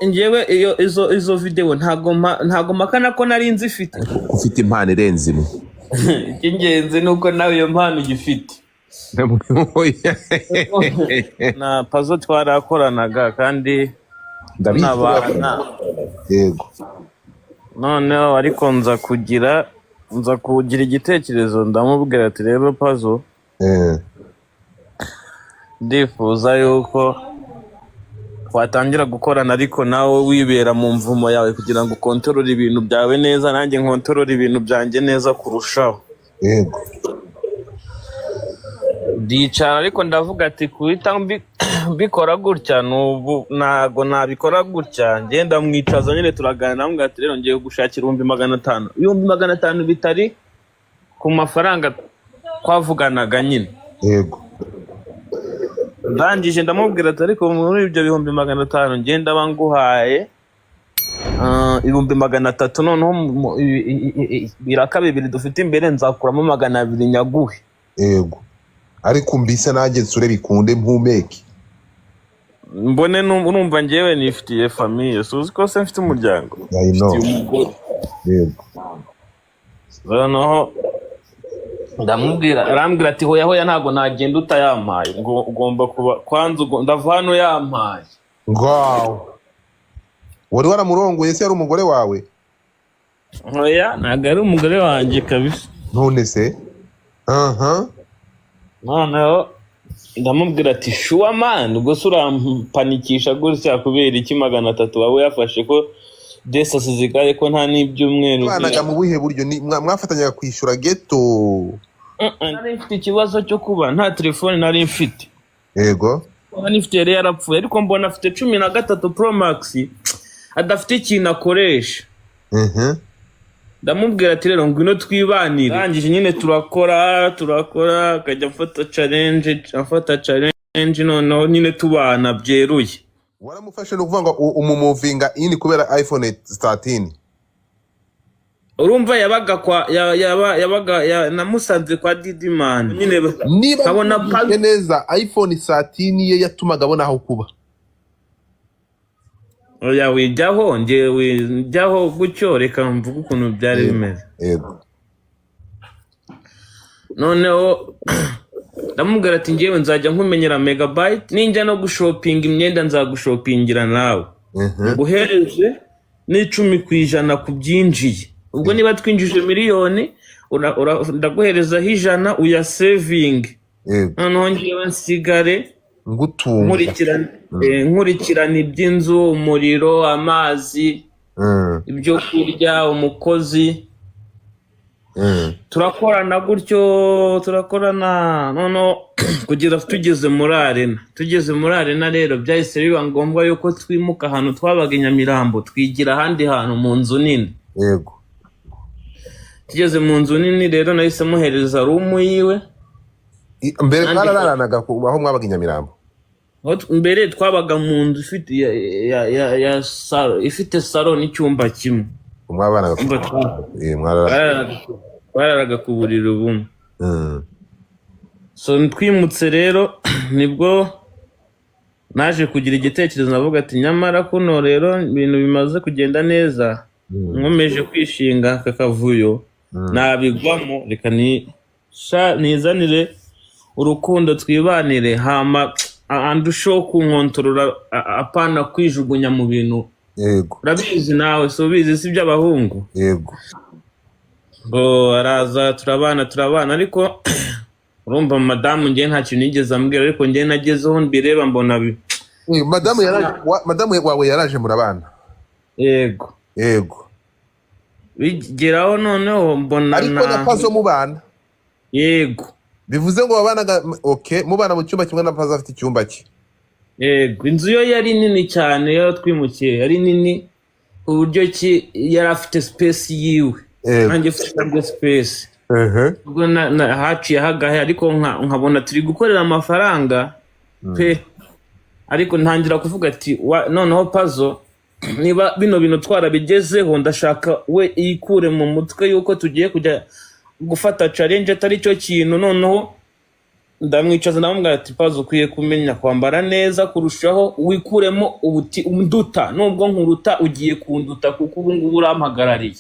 njyewe izo video ntago makana ko nari nzifite. Ufite impano irenze imwe. Icy'ingenzi nuko nawe iyo mpano ugifite. Na Pazo twarakoranaga kandi ndabana. Yego. Noneho ariko nza kugira igitekerezo ndamubwira ati rero Pazo. Ndifuza yuko watangira gukorana ariko nawe wibera mu mvumo yawe kugira ngo kontrole ibintu byawe neza nanjye nkontorore ibintu byanjye neza kurushaho. Yego. Ndicara ariko ndavuga ati kuhita mbikora gutya n'ubu nago nabikora gutya ngenda mwicaza nyine turaganira namwe ati rero ngiye gushakira 500. 500 bitari ku mafaranga twavuganaga nyine. Yego. Ndangije ndamubwira ati ariko muri ibyo 500 ngenda banguhaye 300 noneho biraka bibiri dufite imbere nzakuramo 200 nyaguhe. Yego. Ariko mbise nanjye nsure bikunde mpumeke. Mbone numva ngewe nifitiye famille suzi ko se mfite umuryango. I know. Yego. Noneho arambwira ati hoya ntago nagenda utayampaye ngo ugomba kuba kwanza ndava hano yampaye. Wow. Wari waramurongoye se yari umugore wawe? Hoya ntago ari umugore wanjye kabisa. None se? Noneho ndamubwira ati shuwa man ubwo surampanikisha gutya kubera iki 300 wawe yafashe ko desa sizikaye ko nta n'ibyumweru. Banaga mu buhe buryo mwafatanyaga kwishura ghetto? Nari mfite ikibazo cyo kuba nta telefone nari mfite. Yego. Nari mfite yari yarapfuye ariko mbona afite 13 Pro Max adafite ikintu akoresha. Ndamubwira ati rero ngwino twibanire. Rangije nyine turakora akajya afata challenge noneho nyine tubana byeruye. Waramufashe no kuvuga ngo umumovinga ini kubera iPhone 13. Urumva yabaga namusanze kwa Didiman nyine kabona neza iPhone 13 ye yatumaga abona aho kuba. Oya wijyaho njyewe gutyo reka mvuga ukuntu byari bimeze. Yego. Noneho ndamubwira ati njyewe nzajya nkumenyera megabyte ninjya no gushopinga imyenda nzagushopingira nawe. Guhereze n'10% ku byinjiye. Ubwo niba twinjije miliyoni ndaguhereza 100 uya saving. Noneho njyewe nsigare nkurikirana iby'inzu, umuriro, amazi, ibyo kurya, umukozi. Turakorana gutyo noneho kugira tugeze muri arena rero byahise biba ngombwa yuko twimuka ahantu twabaga i Nyamirambo twigira ahandi hantu mu nzu nini. Yego. Tugeze mu nzu nini rero nahise muhereza room yiwe. Mbere twararanaga aho mwabaga i Nyamirambo? Mbere twabaga mu nzu ifite salon n'icyumba kimwe. Mwabanaga twararaga ku buriri bumwe. So twimutse rero nibwo naje kugira igitekerezo navuga ati nyamara kuno rero ibintu bimaze kugenda neza nkomeje kwishinga kakavuyo nabigwamo reka nizanire urukundo twibanire hama andusho kunkontorora apana kwijugunya mu bintu. Yego. Urabizi nawe so bizi si by'abahungu. Yego. Araza turabana ariko urumva madamu ngiye nta kintu nigeze ambwira ariko ngiye nagezeho mbireba mbona madamu wawe yaraje murabana? Yego. Yego. Bigeraho noneho mbona ariko na Pazo mubana? Yego. Bivuze ngo babanaga mubana mu cyumba kimwe na Pazo afite icyumba cye? Yego. Inzu yo yari nini cyane yo twimukiye yari nini uburyo ki yari afite space yiwe. Nanjye mfite space. Ubwo haciye hagahe ariko nkabona turi gukorera amafaranga pe ariko ntangira kuvuga ati noneho Pazo niba bino bintu twarabigezeho ndashaka we ikure mu mutwe yuko tugiye kujya gufata challenge atari cyo kintu noneho ndamwicaza ndamubwira ati Pazo ukwiye kumenya kwambara neza kurushaho wikuremo umuduta nubwo nkuruta ugiye kunduta kuko ubu ngubu urampagarariye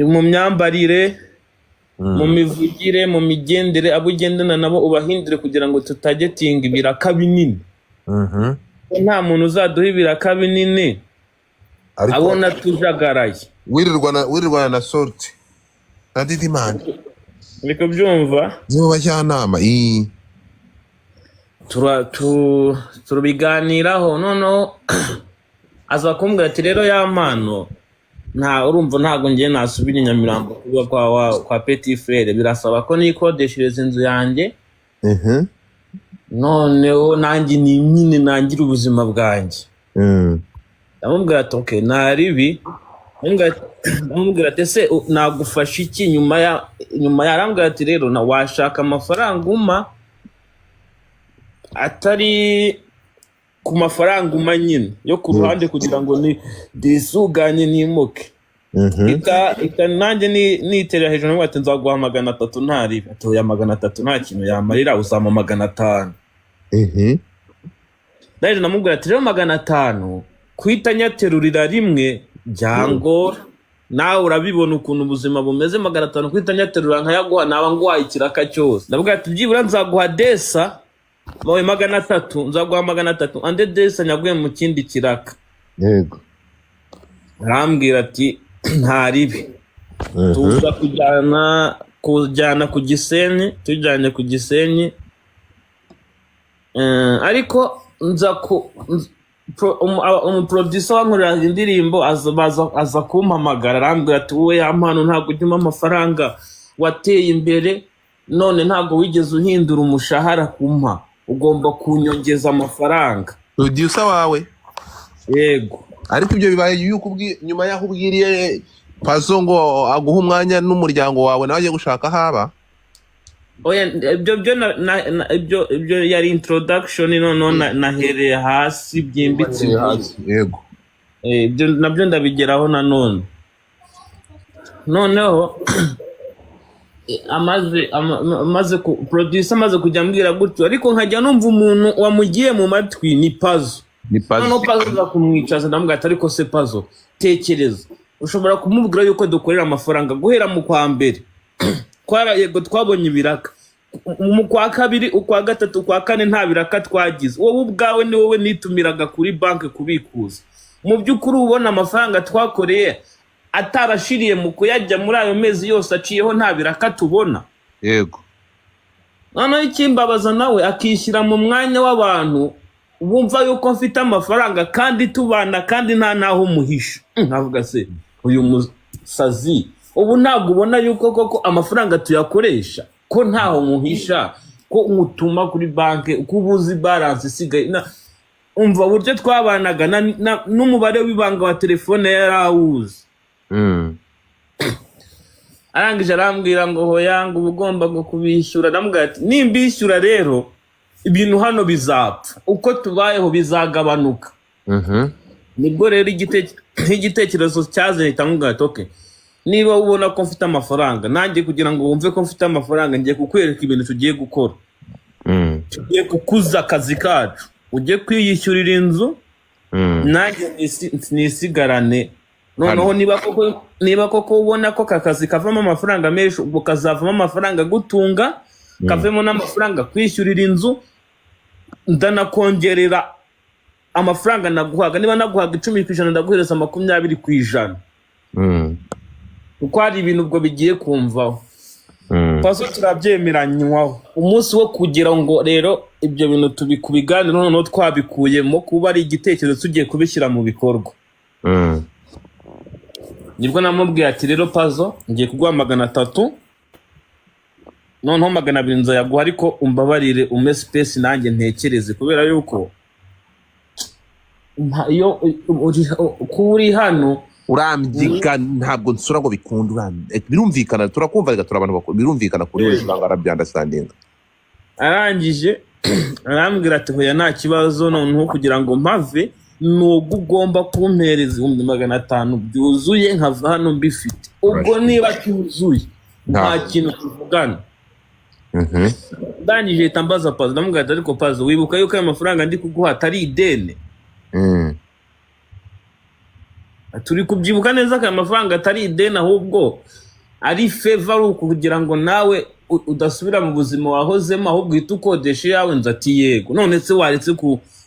mu myambarire mu mivugire mu migendere abo ugendana nabo ubahindure kugira ngo tutagetinga ibiraka binini nta muntu uzaduha ibiraka binini abona tujagaraye wirirwana na sorti na Didimani Niko byumva nibo bajyanama turabiganiraho noneho aza kumbwira ati rero ya mpano urumva ntago ngiye nasubira i Nyamirambo kuba kwa Petit Frere birasaba ko nikodeshereza inzu yanjye noneho nanjye ni nyine nangira ubuzima bwanjye ndamubwira ati okay naribi ndamubwira ati se nagufasha iki nyuma yarambwira ati rero na washaka amafaranga atari ku mafaranga nyine yo ku ruhande kugira ngo disuganye nimuke nanjye nitera hejuru ngo ati nzaguha 300 ntari atoya 300 nta kintu yamarira uzama 500 ndaje namubwira ati rero 500 kwita nyaterurira rimwe byangora nawe urabibona ukuntu ubuzima bumeze 500 kwita nyaterura nkayaguha naba ngwaye ikiraka cyose ndavuga ati byibura nzaguha desa mawe 300 nzaguha 300 ande desa nyaguye mu kindi kiraka yego arambwira ati ntaribi tuza kujyana ku Gisenyi tujyanye ku Gisenyi ariko nza umuproducer wankorera indirimbo aza kumpamagara arambwira ati wowe ya mpano ntabwo ujyuma amafaranga wateye imbere none ntabwo wigeze uhindura umushahara kumpa ugomba kunyongeza amafaranga producer wawe yego ariko ibyo bibaye nyuma yaho ubwiriye Pazo ngo aguha umwanya n'umuryango wawe nawe agiye gushaka haba oya ibyo yari introduction none nahereye hasi byimbitse yego ibyo nabyo ndabigeraho noneho amaze producer amaze kujya ambwira gutyo ariko nkajya numva umuntu wamugiye mu matwi ni Pazo no Pazo za kumwicaza ndambwira ati ariko se Pazo tekereza ushobora kumubwira yuko dukorera amafaranga guhera mu kwa mbere yego twabonye ibiraka mu kwa kabiri ukwa gatatu ukwa kane nta biraka twagize wowe ubwawe ni wowe nitumiraga kuri banki kubikuza mu by'ukuri ubona amafaranga twakoreye atarashiriye mu kuyajya muri ayo mezi yose aciyeho nta biraka tubona yego noneho ikimbabaza nawe akishyira mu mwanya w'abantu bumva yuko mfite amafaranga kandi tubana kandi nta naho muhisha nkavuga se uyu musazi ubu ntabwo ubona yuko koko amafaranga tuyakoresha ko ntaho muhisha ko umutuma kuri banki uko ubuzi balance isigaye umva uburyo twabanaga n'umubare w'ibanga wa telefone yarawuzi arangije arambwira ngo hoyanga uba ugomba kubishyura ndamubwira ati nimbishyura rero ibintu hano bizapfa uko tubayeho bizagabanuka nibwo rero igitekerezo cyaze ndamubwira ati okay niba ubona ko mfite amafaranga nanjye kugira ngo wumve ko mfite amafaranga ngiye kukwereka ibintu tugiye gukora tugiye kukuza akazi kacu ugiye kwiyishyurira inzu nanjye nisigarane noneho niba koko ubona ko kakazi kavamo amafaranga menshi ubwo kazavamo amafaranga gutunga kavemo n'amafaranga kwishyurira inzu ndanakongerera amafaranga naguhaga niba naguhaga 10% ndaguhereza 20%. Kuko hari ibintu ubwo bigiye kumvaho Pazo turabyemeranywaho umunsi wo kugira ngo rero ibyo bintu tubikubiganira noneho twabikuyemo kuba ari igitekerezo tugiye kubishyira mu bikorwa nibwo namubwiye ati rero Pazo ngiye kuguha 300 noneho 200 nzayaguha ariko umbabarire ume space nanjye ntekereze kubera yuko iyo kuri hano urambyiga ntabwo nsura ngo bikunda birumvikana turakumva rega turabantu bakuru birumvikana kuri we banga arabyandastandinga arangije arambwira ati hoya nta kibazo noneho kugira ngo mpave nugo ugomba kumpereza 500 byuzuye nkava hano mbifite ubwo niba cyuzuye nta kintu tuvugana ndangije ahita ambaza Pazo, ndamubwira ati ariko Pazo wibuka yuko ayo mafaranga ndi kuguha atari ideni? Turi kubyibuka neza ko ayo mafaranga atari ideni ahubwo ari favor kugira ngo nawe udasubira mu buzima wahozemo ahubwo uhita ukodesha yawe. Nzi ati yego. None se waretse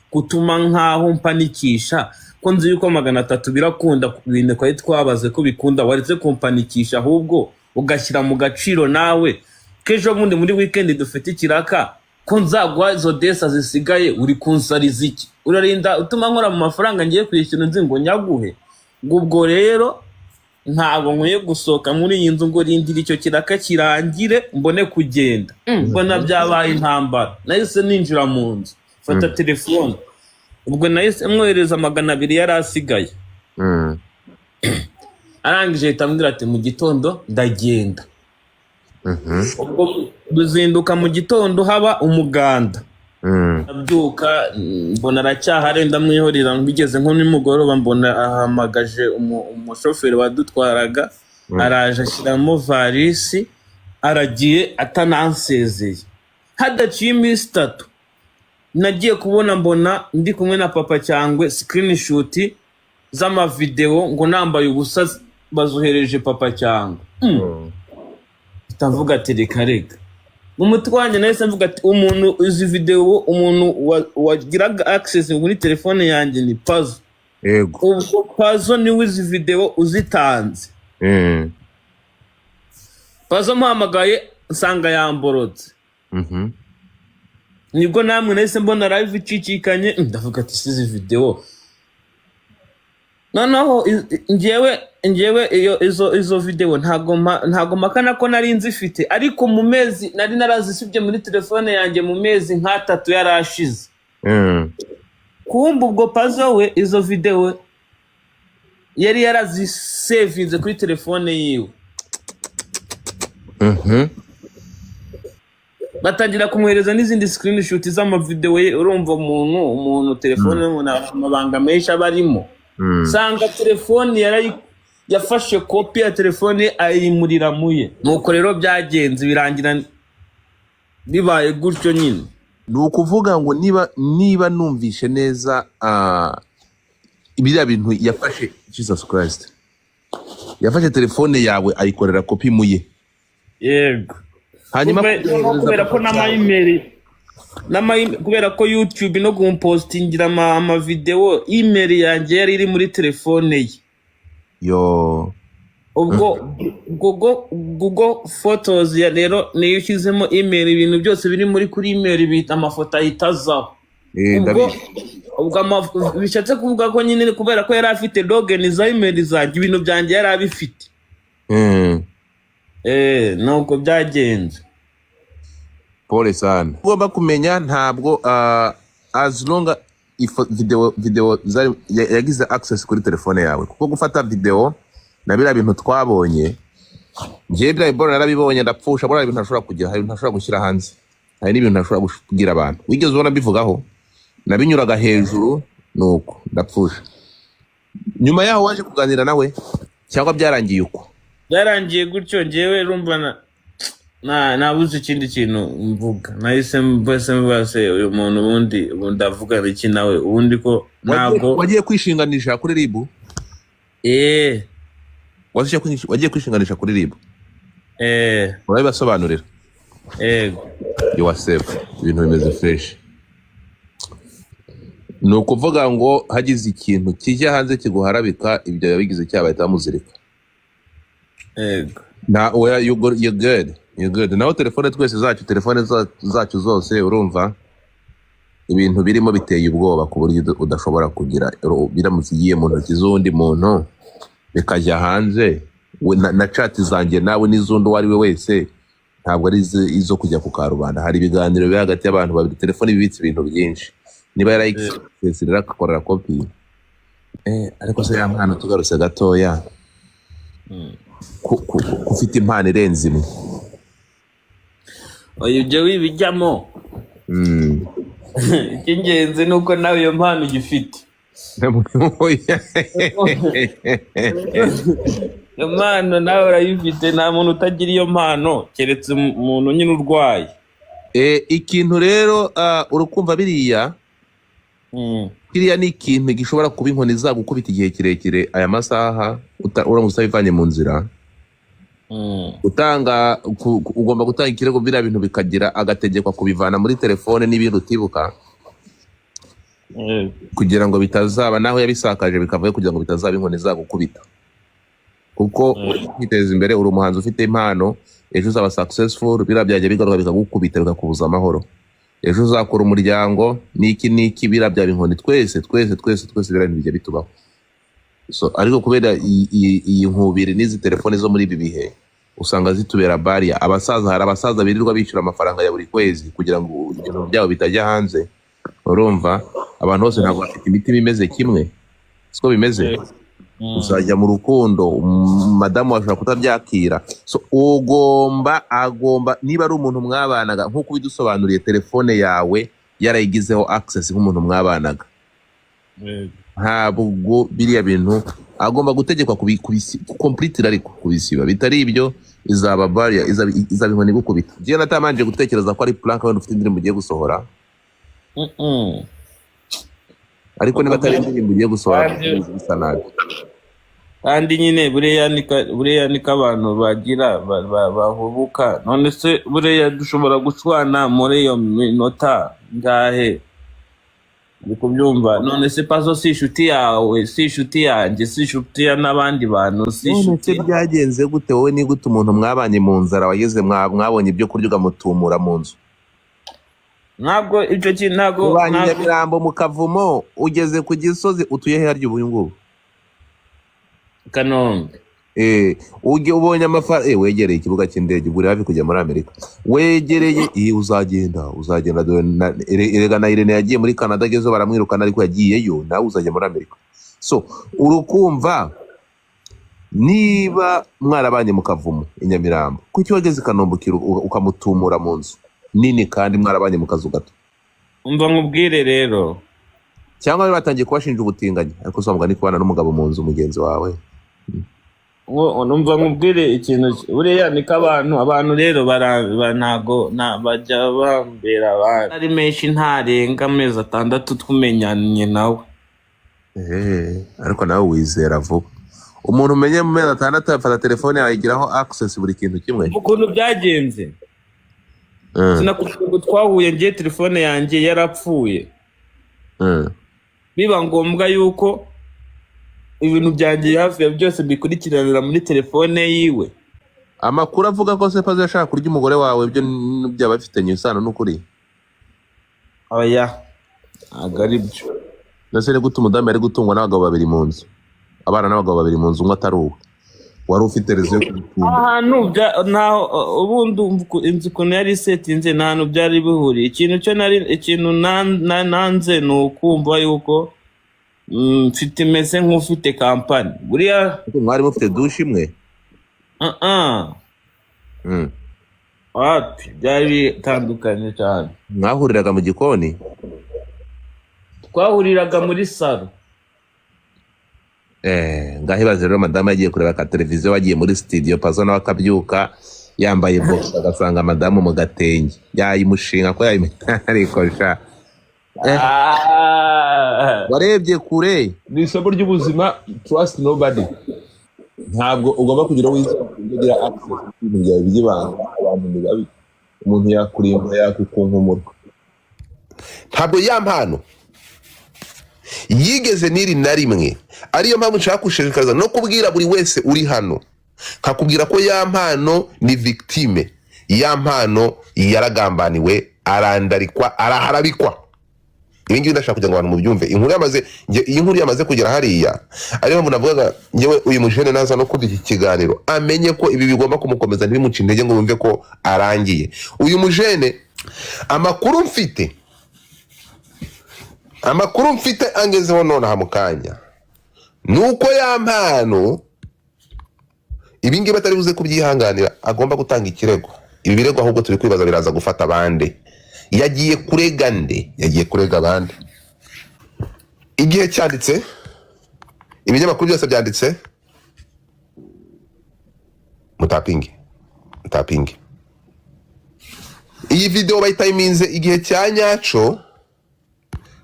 kutuma nkaho mpanikisha ko nzi yuko 300 birakunda ibintu kwa twabaze ko bikunda, waretse kumpanikisha ahubwo ugashyira mu gaciro nawe kejo bundi muri weekend dufite ikiraka ko nzagwa izo desa zisigaye uri kunsariza iki? Urarinda utuma nkora mu mafaranga ngiye kwishyura nzi ngo nyaguhe. Ubwo rero ntabwo nkwiye gusohoka muri iyi nzu ngo rindira icyo kiraka kirangire mbone kugenda. Mbona byabaye intambara, nahise ninjira mu nzu fata telefone. Ubwo nahise mwohereza 200 yari asigaye. Arangije ahita ambwira ati mu gitondo ndagenda. Ubwo duzinduka mu gitondo haba umuganda. Abyuka mbona aracyahari, ndamwihorera ngigeze nko nimugoroba mbona ahamagaje umushoferi wadutwaraga, araje ashyiramo varisi aragiye atanansezeye. Hadaciye iminsi 3 nagiye kubona mbona ndi kumwe na papa cyangwe screenshot z'amavideo ngo nambaye ubusa bazohereje papa cyangwe. Itavuga ati reka mu mutwanye nahise mvuga ati umuntu izi video umuntu wagiraga access muri telefone yanjye ni Pazo. Yego. Ubwo Pazo ni wizi video uzitanze. Pazo mpamagaye nsanga yamborotse. Nibwo namwe nahise mbona live icikikanye ndavuga ati sizi video. Noneho njyewe izo video ntago makana ko nari nzifite, ariko mu mezi nari narazisibye muri telefone yanjye mu mezi nka 3 yarashize. Kumba ubwo Pazo we izo video yari yarazisavinze kuri telefone yiwe. Batangira kumwohereza n'izindi screenshot z'amavideo ye. Urumva umuntu telefone umuntu amabanga menshi abarimo. Sanga telefone yafashe kopi ya telefone ayimurira muye. Nuko rero byagenze birangira bibaye gutyo nyine. Nukuvuga ngo niba numvishe neza ibiriya bintu yafashe Jesus Christ, yafashe telefone yawe ayikorera kopi muye. Yego. Hanyuma kubera ko kubera ko YouTube no gumpostingira ama video, email yanjye yari iri muri telefone ye. Yo. Ubwo Google Photos ya rero niyo ushyizemo email, ibintu byose biri muri kuri email bita amafoto ahitazaho. Ubwo bishatse kuvuga ko nyine kubera ko yari afite login za email zanjye ibintu byanjye yari abifite. Nuko byagenze. Pole sana. Ugomba kumenya ntabwo as long video yagize access kuri telefone yawe, kuko gufata video na bira bintu twabonye ngiye bya ibona narabibonye ndapfusha, bora ibintu ntashobora kugira, hari ibintu ntashobora gushyira hanze, hari n'ibintu ntashobora kugira abantu. Wigeze ubona bivugaho nabinyuraga hejuru nuko ndapfusha. Nyuma yaho waje kuganira nawe cyangwa byarangiye uko? Byarangiye gutyo ngewe rumva nabuze ikindi kintu mvuga. Nahise mbase uyu muntu ubundi ndavuga iki nawe ubundi ko ntabwo wagiye kwishinganisha kuri RIB. Wagiye kwishinganisha kuri RIB. Urabibasobanurira. You are safe. Ibintu bimeze fresh. Nukuvuga ngo hagize ikintu kijya hanze kiguharabika, ibyo yabigize cyabahita muzirika. You're good. You're good. Naho telefone twese zacu zose urumva ibintu birimo biteye ubwoba ku buryo udashobora kugira, biramutse igiye mu ntoki z'undi muntu bikajya hanze. Na chat zanjye nawe n'izundi uwo ari we wese ntabwo ari izo kujya ku karubanda. Hari ibiganiro biri hagati y'abantu babiri, telefone ibitse ibintu byinshi. Niba yarayikesirira akakorera kopi. Ariko se ya mwana tugarutse gatoya, kufite impano irenze imwe. Ibyo wibijyamo. Icy'ingenzi nuko nawe iyo mpano ugifite. iyo mpano nawe urayifite, nta muntu utagira iyo mpano keretse umuntu nyine urwaye. Ikintu rero urukumva biriya ni ikintu gishobora kuba inkoni zagukubita igihe kirekire aya masaha uramutse utabivanye mu nzira. Ugomba gutanga ikirego, biriya bintu bikagira agategekwa kubivana muri telefone n'ibintu utibuka, kugira ngo bitazaba naho yabisakaje bikavuye, kugira ngo bitazaba inkoni zagukubita. Kuko kwiteza imbere, uri umuhanzi ufite impano, ejo uzaba successful, biriya byajya bigaruka bikagukubita bikakubuza amahoro. Ejo uzakora umuryango n'iki biriya byaba inkoni. Twese biriya bijya bitubaho. Ariko kubera iyi nkubiri n'izi telefone zo muri ibi bihe usanga zitubera baria. Hari abasaza birirwa bishyura amafaranga ya buri kwezi kugira ngo ibintu byabo bitajya hanze. Urumva, abantu bose ntabwo bafite imitima imeze kimwe, siko bimeze. Uzajya mu rukundo, madamu ashobora kutabyakira. Agomba niba ari umuntu mwabanaga, nk'uko bidusobanuriye, telefone yawe yarayigizeho access nk'umuntu mwabanaga, ntabwo biriya bintu agomba gutegekwa completely, ariko kubisiba bitari ibyo izaba baria, izaba inkoni gukubita. Giye natamanje gutekereza ko ari plank wenda ufite indirimbo ugiye gusohora, ariko niba atari indirimbo ugiye gusohora bisa nabi. Kandi nyine buriya niko abantu bagira bahubuka. None se buriya dushobora gushwana muri iyo minota ngahe, uri kubyumva? None se Pazo si inshuti yawe, si inshuti yanjye, si inshuti ya n'abandi bantu, si inshuti. Byagenze gute wowe? Ni gute umuntu mwabanye mu nzara wageze mwabonye ibyo kurya ugamutumura mu nzu? Ntabwo icyo kintu, ntabwo Nyamirambo mu Kavumo, ugeze ku Gisozi, utuye he harya ubu ngubu? Kanombe. Ubonye amafaranga, wegereye ikibuga cy'indege, uri hafi kujya muri Amerika, wegereye, uzagenda erega na Irene yagiye muri Canada, agezeho baramwirukana, ariko yagiyeyo, nawe uzajya muri Amerika. Urukumva, niba mwarabanye mu Kavumo i Nyamirambo, kuki wageze i Kanombe ukamutumura mu nzu nini kandi mwarabanye mu kazu gato? Umva nkubwire rero, cyangwa batangiye kubashinja ubutinganyi, ariko uzamugana ni kubana n'umugabo mu nzu mugenzi wawe. Numva nkubwire ikintu, buriya niko abantu rero ntago bajya bambera ari menshi, ntarenga amezi 6 tumenyanye nawe. Ariko nawe wizera vuba. Umuntu umenye mu mezi 6 afata telefone yawe igiraho access buri kintu kimwe. Ukuntu byagenze, sinakubwira ngo twahuye, ngiye telefone yanjye yarapfuye, biba ngombwa yuko ibintu byanjye hafi ya byose bikurikiranira muri telefone yiwe. Amakuru avuga ko se Pazo yashaka kurya umugore wawe, ibyo byaba bifitanye isano n'ukuri? Oya, ntabwo ari byo. Nase ni gute umudamu yari gutungwa n'abagabo 2 mu nzu, abana n'abagabo 2 mu nzu, umwe atari uwe? Wari ufite rezo yo kubitunga ahantu ubundi inzu ukuntu yari isetinze, nta hantu byari bihuriye. Ikintu nanze ni ukumva yuko mfite meze nk'ufite kampani. Buriya mwari mufite dushe imwe? Wapi, byari bitandukanye cyane. Mwahuriraga mu gikoni? Twahuriraga muri salo. Ngahibaze rero madamu yagiye kureba ka televiziyo, wagiye muri studio, Pazo nawe akabyuka yambaye box, agasanga madamu mu gatenge, yayimushinga ko yayimetarikosha. Warebye kure. Ni isomo ry'ubuzima, trust nobody. Ntabwo ugomba kugira wigira access ibintu byawe by'ibanga, abantu bibabi, umuntu yakurimba yakukunkumurwa. Ntabwo yampano yigeze niri na rimwe, ariyo mpamvu nshaka kushishikariza no kubwira buri wese uri hano, kakubwira ko yampano ni victime, yampano yaragambaniwe, arandarikwa, araharabikwa. Ibingi ndashaka kugira ngo abantu mubyumve. Inkuru yamaze kugera hariya, ariyo mpamvu navugaga nyewe uyu mujene naza no kumva iki kiganiro amenye ko ibi bigomba kumukomeza, ntibimuce intege ngo bumve ko arangiye. Uyu mujene, amakuru mfite angezeho nonaha mu kanya, nuko yampano ibingi batari buze kubyihanganira, agomba gutanga ikirego. Ibi birego ahubwo turi kwibaza biraza gufata abandi. Yagiye kurega nde? Yagiye kurega abandi. Igihe cyanditse, ibinyamakuru byose byanditse, mutapinge iyi video bayitayiminze igihe cya nyaco.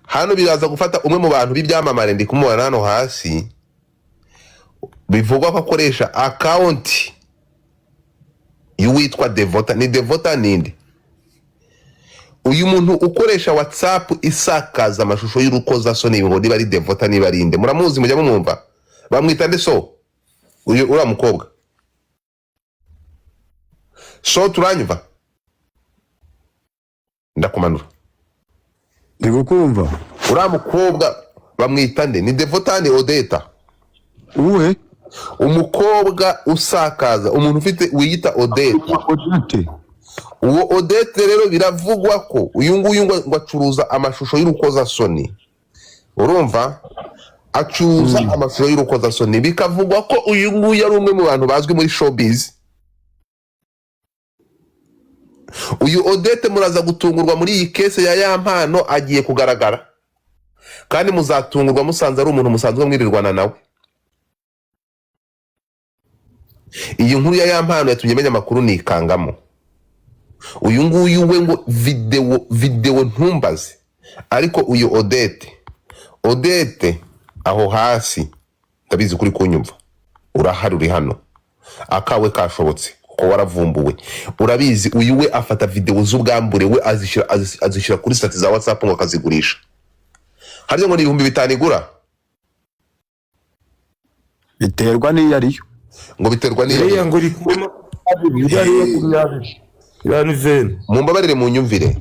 Hano biraza gufata umwe mu bantu b'ibyamamare ndi kumubona hano hasi, bivugwa ko akoresha account y'uwitwa Devota. Ni Devota ninde? Uyu muntu ukoresha WhatsApp isakaza amashusho y'urukozasoni, ngo niba ari Devota niba ari inde. Muramuzi, mujya mumwumva? Bamwita nde? So uyu ura mukobwa so turanyumva? Ndakumanura. Ndigukumva. Ura mukobwa bamwita nde? Ni Devota ni Odeta? Uwe? Umukobwa usakaza, umuntu ufite wiyita Odeta. Odete. Uwo Odete rero biravugwa ko uyu nguyu ngo acuruza amashusho y'urukozasoni. Urumva? Acuruza amashusho y'urukozasoni. Bikavugwa ko uyu nguyu ari umwe mu bantu bazwi muri showbiz. Uyu Odete muraza gutungurwa muri iyi kese ya Yampano agiye kugaragara, kandi muzatungurwa musanze ari umuntu musanzwe mwirirwana nawe. Iyi nkuru ya Yampano yatumye menya amakuru nikangamo. Uyu nguyu we ngo video ntumbaze, ariko uyu Odete aho hasi ndabizi kuri kunyumva, urahari uri hano, akawe kashobotse ko waravumbuwe. Urabizi uyu we afata video z'ubwambure we azishira kuri stati za WhatsApp ngo akazigurisha. Harya ngo ni 5,000 igura? Biterwa n'iyo ariyo. Ngo biterwa n'iyo ngo iri kuma yani ven. Mumbabarire mu nyumvire.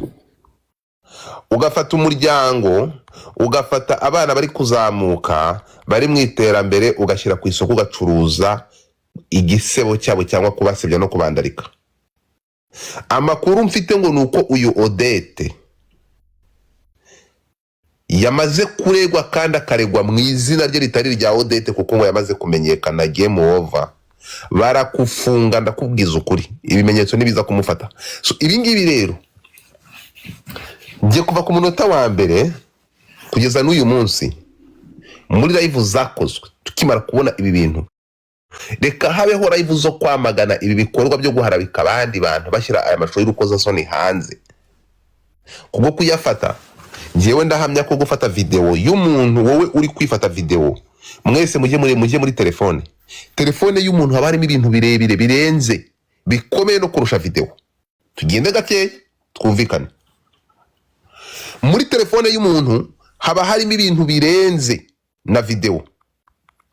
Ugafata umuryango, ugafata abana bari kuzamuka, bari mu iterambere, ugashyira ku isoko, ugacuruza igisebo cyabo cyangwa kubasebya no kubandarika. Amakuru mfite ngo nuko uyu Odete yamaze kuregwa kandi akaregwa mu izina rye ritari rya Odete, kuko ngo yamaze kumenyekana game over. Barakufunga, ndakubwiza ukuri, ibimenyetso nibiza kumufata. So ibi ngibi rero ngiye kuva ku munota wa mbere kugeza n'uyu munsi muri live zakozwe tukimara kubona ibi bintu, reka habeho live zo kwamagana ibi bikorwa byo guharabika abandi bantu bashyira aya mashusho y'urukozasoni hanze. Kubwo kuyafata, ngewe ndahamya ko gufata video y'umuntu, wowe uri kwifata video, mwese mujye muri telefone y'umuntu haba harimo ibintu birebire birenze bikomeye no kurusha video. Tugende gake twumvikane. Muri telefone y'umuntu haba harimo ibintu birenze na video.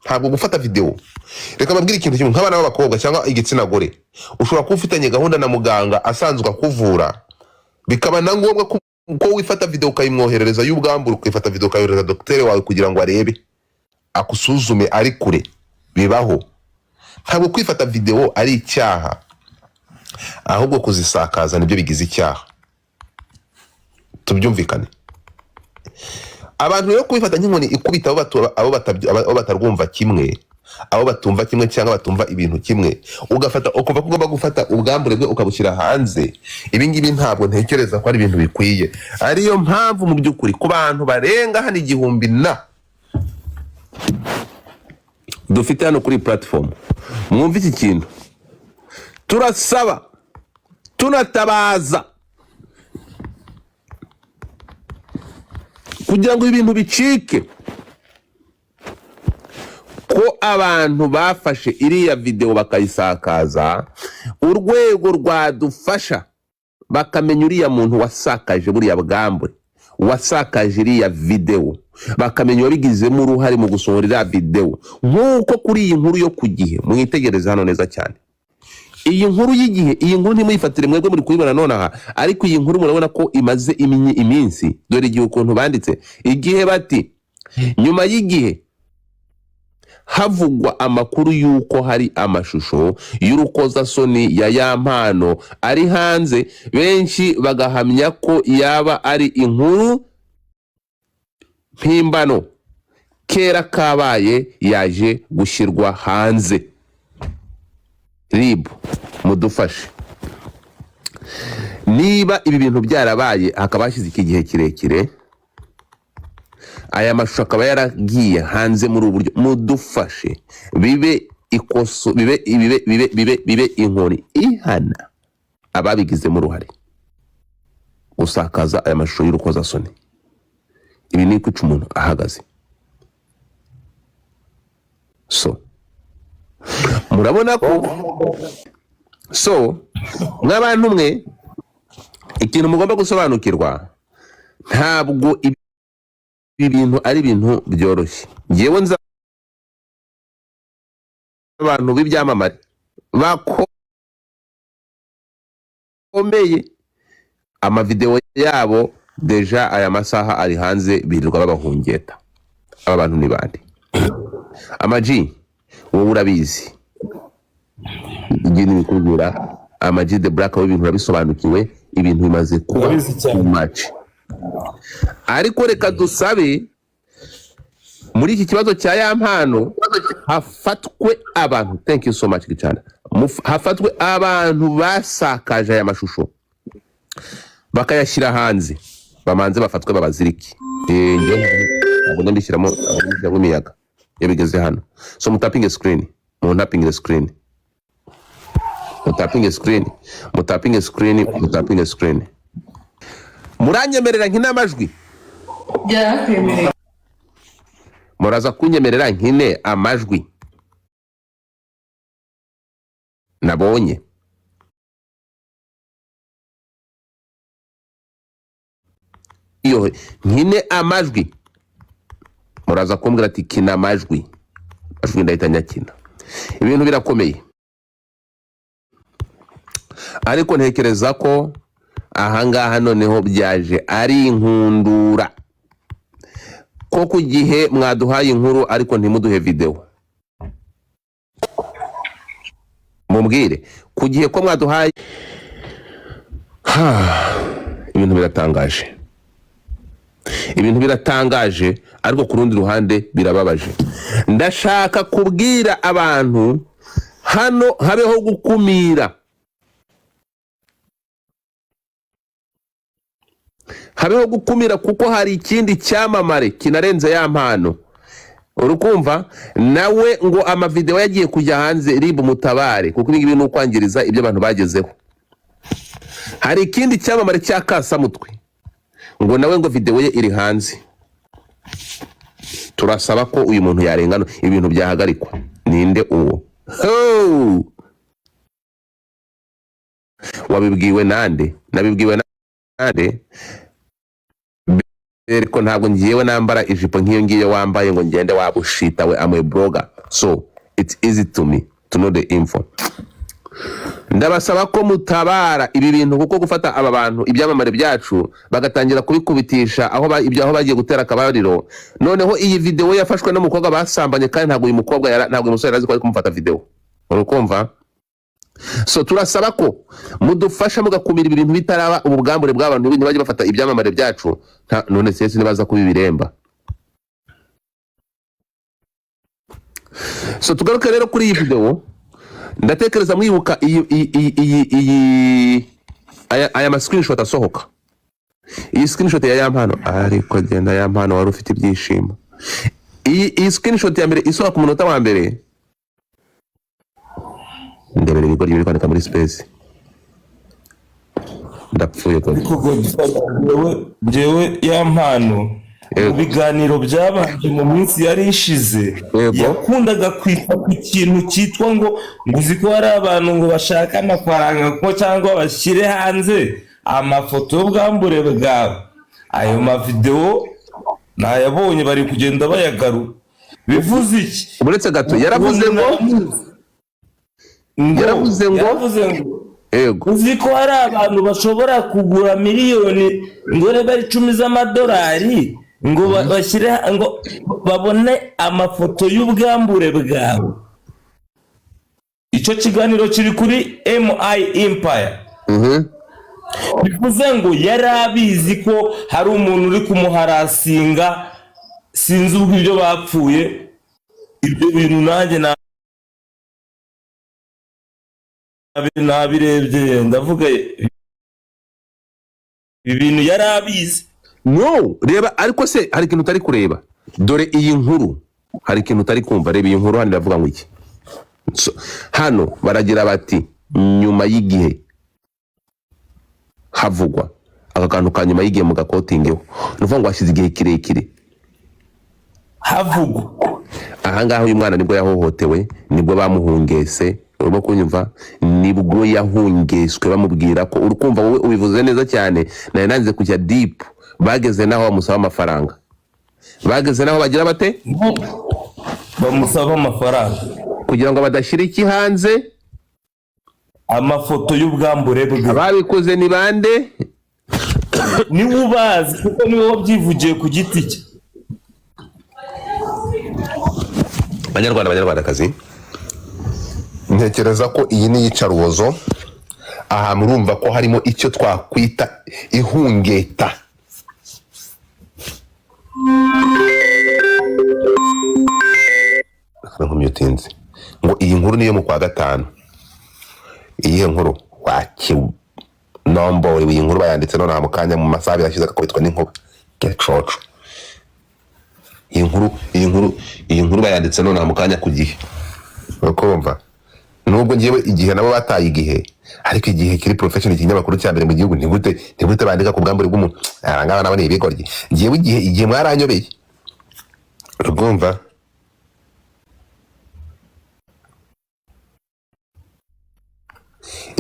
Ntabwo gufata video. Reka mbabwire ikintu kimwe, nk'abana b'abakobwa cyangwa igitsina gore, ushobora kuba ufitanye gahunda na muganga asanzwe akuvura, bikaba na ngombwa ko wifata video ukayimwoherereza y'ubwambure, ukifata video ukayohereza docteur wawe kugira ngo arebe, akusuzume ari kure. Bibaho. Ntabwo kwifata video ari icyaha, ahubwo kuzisakaza nibyo bigize icyaha. Tubyumvikane. Abantu rero kubifata nk'inkoni ikubita abo batarwumva kimwe, abo batumva kimwe cyangwa batumva ibintu kimwe, ugafata ukumva ko ugomba gufata ubwambure bwe ukabushyira hanze. Ibi ngibi ntabwo ntekereza ko ari ibintu bikwiye. Ariyo mpamvu mu by'ukuri ku bantu barenga hano 1,000 dufite hano kuri platform, mwumva iki kintu, turasaba, tunatabaza kugira ngo ibintu bicike, ko abantu bafashe iriya video bakayisakaza, urwego rwadufasha bakamenya uriya muntu wasakaje buriya bwambure, wasakaje iriya video, bakamenya wabigizemo uruhare mu gusohora iriya video. Nk'uko kuri iyi nkuru yo ku Gihe, mwitegereze hano neza cyane. Iyi nkuru y'Igihe, iyi nkuru ntimuyifatire mwebwe muri kuyibona nonaha, ariko iyi nkuru murabona ko imaze iminsi. Dore igihe ukuntu banditse Igihe bati nyuma y'Igihe havugwa amakuru y'uko hari amashusho y'urukozasoni ya Yampano ari hanze, benshi bagahamya ko yaba ari inkuru mpimbano, kera kabaye yaje gushyirwa hanze. RIB mudufashe. Niba ibi bintu byarabaye hakaba hashize iki gihe kirekire, aya mashusho akaba yaragiye hanze muri uburyo, mudufashe bibe ikoso bibe inkoni ihana ababigizemo uruhare gusakaza aya mashusho y'urukozasoni. Ibi ni kwica umuntu ahagaze. So murabona ko nk'abantu mwe ikintu mugomba gusobanukirwa, ntabwo ibi bintu ari ibintu byoroshye. Ngewe nza abantu b'ibyamamare bakomeye, amavideo yabo deja aya masaha ari hanze birirwa babahungeta. Aba bantu ni bande? Ama-G wowe urabizi, igini bikubwira Ama-G the Black w'ibintu urabisobanukiwe, ibintu bimaze kuba too much. Ariko reka dusabe muri iki kibazo cya ya mpano hafatwe abantu, thank you so much Gicana, hafatwe abantu basakaje aya mashusho bakayashyira hanze, bamanze bafatwe babaziriki. Ntabwo ndishyiramo imiyaga yabigeze hano. So mutapinge screen, mutapinge screen, mutapinge screen, mutapinge screen, mutapinge screen. Muranyemerera nkina amajwi? Byakwemerera. Muraza kunyemerera nkine amajwi nabonye? Iyo nkine amajwi muraza kumbwira ati kina amajwi ndahita nyakina. Ibintu birakomeye, ariko ntekereza ko ahangaha noneho byaje ari inkundura ko ku gihe mwaduhaye inkuru ariko ntimuduhe video. Mumbwire ku gihe ko mwaduhaye ibintu biratangaje, ibintu biratangaje, ariko ku rundi ruhande birababaje. Ndashaka kubwira abantu hano habeho gukumira, habeho gukumira, kuko hari ikindi cyamamare kinarenze ya mpano. Urukumva nawe ngo amavideo yagiye kujya hanze, RIB mutabare, kuko ibi ni ukwangiriza ibyo abantu bagezeho. Hari ikindi cyamamare cya Kasamutwe ngo nawe ngo video ye iri hanze. Turasaba ko uyu muntu yarengana, ibintu byahagarikwa. Ninde uwo? Wabibwiwe nande? Nabibwiwe nande? Ariko ntabwo ngiyewe nambara ijipo nk'iyo ngiyo wambaye ngo ngende wabushita we. I'm a blogger, so it's easy to me to know the info. Ndabasaba ko mutabara ibi bintu, kuko gufata aba bantu ibyamamare byacu bagatangira kubikubitisha aho bagiye gutera akabariro. Noneho iyi video yafashwe n'umukobwa basambanye, kandi ntabwo uyu mukobwa ntabwo umusore yarazi ko ari kumufata video. Urukumva? So turasaba ko mudufasha mugakumira ibintu bitaraba ubugambure bw'abantu ntibajye bafata ibyamamare byacu. None sese nibaza kubibiremba. So tugaruke rero kuri iyi video. Ndatekereza mwibuka aya ma screenshot asohoka. Iyi screenshot ya Yampano, ariko genda Yampano wari ufite ibyishimo. Iyi screenshot ya mbere isohoka ku munota wa mbere. Ndebere ibigori biri kwandika muri space. Ndapfuye ko. Jewe Yampano ibiganiro byabanje mu minsi yari ishize, yakundaga kwita ku kintu cyitwa ngo uzi ko hari abantu ngo bashaka amafaranga ko cyangwa bashyire hanze amafoto y'ubwambure bwawe. Ayo mavideo nayabonye bari kugenda bayagaru. Bivuze iki? Uretse gato yaravuze ngo ego uzi ko hari abantu bashobora kugura miliyoni ngo bari 10 z'amadolari ngo bashyire ngo babone amafoto y'ubwambure bwawe. Icyo kiganiro kiri kuri MI Empire. Bivuze ngo yarabizi ko hari umuntu uri kumuharasinga, sinzi ubwo ibyo bapfuye. Ibyo bintu nanjye nabirebye ndavuga ibintu yarabizi. No, reba ariko se hari ikintu utari kureba. Dore iyi nkuru hari ikintu utari kumva. Reba iyi nkuru handi ndavuga ngo iki. hano baragira bati nyuma y'igihe havugwa aka kantu ka nyuma y'igihe mu gakotingeho nuvuga ngo hashize igihe kirekire havugwa ahangaha uyu mwana nibwo yahohotewe, nibwo bamuhungese, urimo kunyumva, nibwo yahungeswe bamubwira ko urukumva wowe ubivuze neza cyane, nari nanze kujya deep, bageze naho bamusaba amafaranga, bageze naho bagira bate bamusaba amafaranga kugira ngo badashyira iki hanze, amafoto y'ubwambure bwe. ababikoze ni bande? Niwe ubazi kuko niwe wabyivugiye ku giti cye. Banyarwandakazi, ntekereza ko iyi ni iyicarubozo. Aha murumva ko harimo icyo twakwita ihungeta. Nkumyutinze ngo iyi nkuru niyo mu kwa gatanu. Iyi nkuru nombo iyi nkuru bayanditse none mu kanya mu masaha yashize akakubitwa n'inkuba kecoco. Iyi nkuru bayanditse none mu kanya ku gihe. Ukumva nubwo ngiyewe igihe nabo bataye igihe, ariko igihe kiri profession ikinyamakuru cya mbere mu gihugu ntigute bandika ku bwambure bw'umuntu arangaba nabone ibigoryi. Ngiyewe igihe mwaranyobeye. Urumva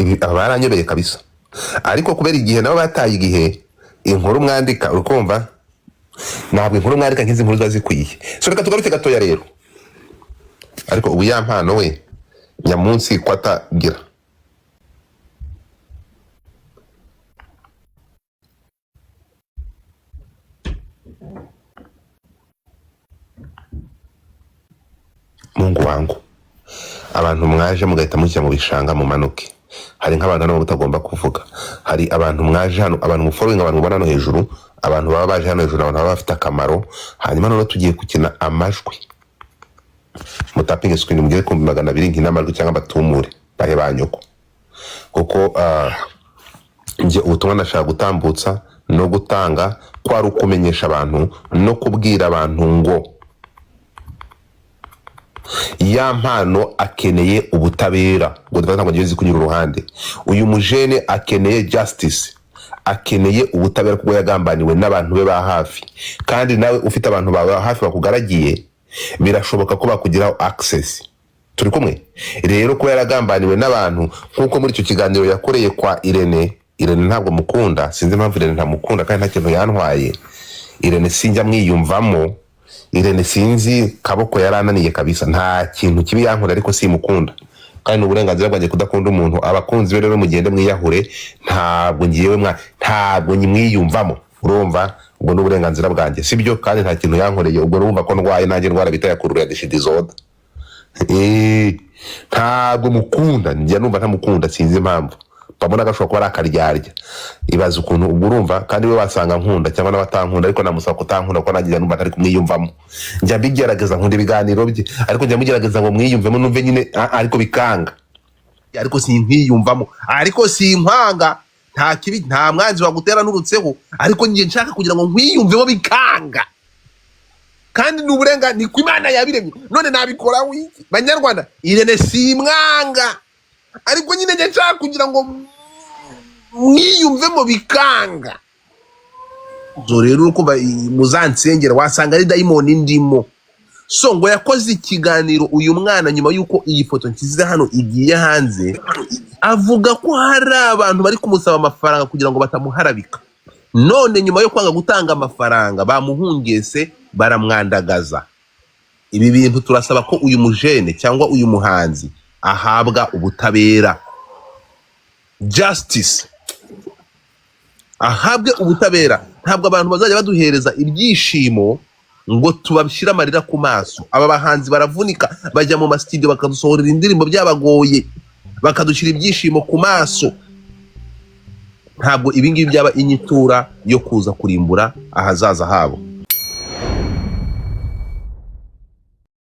ibi abaranyobeye kabisa, ariko kubera igihe nabo bataye igihe inkuru mwandika, urukumva ntabwo inkuru mwandika nk'izi nkuru ziba zikwiye. So reka tugaruke gatoya rero, ariko ubu ya mpano we nyamunsi ko atagira. Mungu wangu, abantu mwaje mugahita mujya mu bishanga mu manuke. Hari nk'abantu nabo mutagomba kuvuga. Hari abantu mwaje hano, abantu mufollowing, abantu mubona no hejuru, abantu baba baje hano hejuru, abantu baba bafite akamaro. Hanyuma none tugiye gukina amajwi. Mutapinge screen mugere ku 200 nk'inamajwi cyangwa batumure bahe banyoko. Kuko nje ubutumwa nashaka gutambutsa no gutanga kwari ukumenyesha abantu no kubwira abantu ngo ya mpano akeneye ubutabera, ngo dufata ngo ngeze kunyura uruhande. Uyu mujene akeneye justice, akeneye ubutabera kuko yagambaniwe n'abantu be ba hafi. Kandi nawe ufite abantu bawe hafi bakugaragiye, birashoboka ko bakugiraho access. Turi kumwe rero ko yaragambaniwe n'abantu nkuko muri icyo kiganiro yakoreye kwa Irene ntabwo mukunda, sinzi impamvu Irene ntamukunda kandi nta kintu yantwaye. Irene sinjya mwiyumvamo, Irene sinzi kaboko yarananiye kabisa, nta kintu kibi yankora, ariko simukunda kandi uburenganzira bwanjye kudakunda umuntu. Abakunzi be rero mugende mwiyahure, ntabwo ntabwo nyimwiyumvamo, urumva ubwo n'uburenganzira bwanjye sibyo, kandi nta kintu yankoreye. Ubwo urumva ko ndwaye nanjye ndwara bita yakurura dishidizoda. Ntabwo mukunda, njya numva ntamukunda, sinzi impamvu. Pabona gashobora kuba akaryarya. Ibaza ukuntu ubwo urumva, kandi we wasanga nkunda cyangwa n'abatankunda, ariko namusaba kutankunda ko nagiye numva ntari kumwiyumvamo. Njya bigerageza nkunda ibiganiro bye, ariko njya mugerageza ngo mwiyumvemo numve nyine, ariko bikanga. Ariko sinkwiyumvamo, ariko sinkwanga, nta kibi, nta mwanzi wagutera n'urutseho, ariko ngiye nshaka kugira ngo nkwiyumvemo bikanga. Kandi n'uburenga ni ku Imana yabiremye, none nabikora wiki. Banyarwanda, Irene simwanga, ariko nyine ngiye nshaka kugira ngo mwiyumvemo bikanga. Zo rero uko muzansengera wasanga ari daimoni ndimo. So ngo yakoze ikiganiro uyu mwana nyuma yuko iyi foto nkizize hano igiye hanze, avuga ko hari abantu bari kumusaba amafaranga kugira ngo batamuharabika. None nyuma yo kwanga gutanga amafaranga bamuhungese, baramwandagaza. Ibi bintu turasaba ko uyu mujene cyangwa uyu muhanzi ahabwa ubutabera, justice, ahabwe ubutabera. Ntabwo abantu bazajya baduhereza ibyishimo ngo tubabishira amarira ku maso. Aba bahanzi baravunika, bajya mu studio bakadusohorera indirimbo byabagoye, bakadushira ibyishimo ku maso. Ntabwo ibingibi byaba inyitura yo kuza kurimbura ahazaza habo.